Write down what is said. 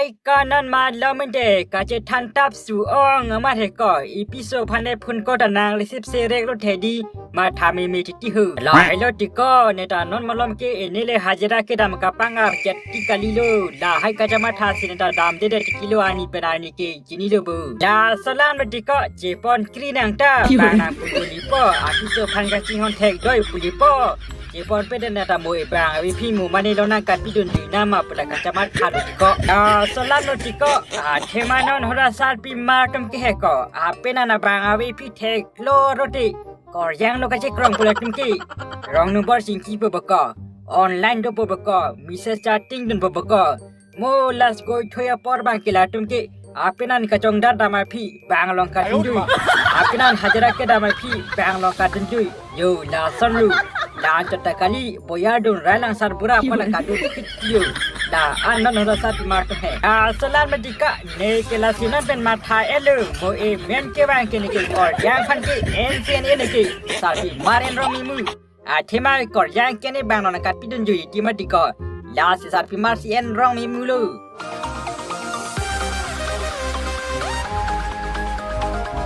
ไอ้ก้อนนั้นมาแล้วไม่เด็กก็จะทันตับสู่อ้องมาเถก่ออีพิโซพันในพุนก็ตนางเลยสิบเซเรกรถเทดีมาทำมีที่หือลายรถติก็ในตอนนั้นมาล้อมเกเอนี่เลยหาจระเข้ดำกับปังอาบจัดที่กาลิโลลาให้กาจะมาทาสินตาดำเด็ดกิโลอันนี้เป็นอันนี้เกจินิโลบูลาสลามรถติก็เจปอนกรีนังตาปานาปุลิปออาพิโซพันกับจิฮอนเทกด้วยปุลิปอเจปอนเป็นนาตาโมเอบางวิพีมูมันในลนังกัดพิดุนดีนามาปลากาจะมาขาดติก็สลามรถติก็เทมานอนฮราซาปีมาร์กมเกเฮก็เป็นนาบางวิพีเทกโลรถติก็ยังโลกาเจกรองกุลตุมกีรองนุบอร์สิงคีบกอออนไลน์ดูบกอมิเซสจัตติ้งดุนบกอโมลัสโกยทวยปอร์บังกิลาตุมกีapinan kacong dada mapi bang long ka tunjui apinan hajara ke da mapi bang long ka tunjui yo la sanru la chata kali boyadun railang sar bura pala ka du kitio la anan hora sat mar he salan medika ne ke la sinan pen ma tha elu mo e men ke bang ke ne ke or yang phan ke ncn ne ke sa bi maren romi mu thema kor yang ke ne bang long ka pidun jui timatika la se sar pi mar cn romi mu lo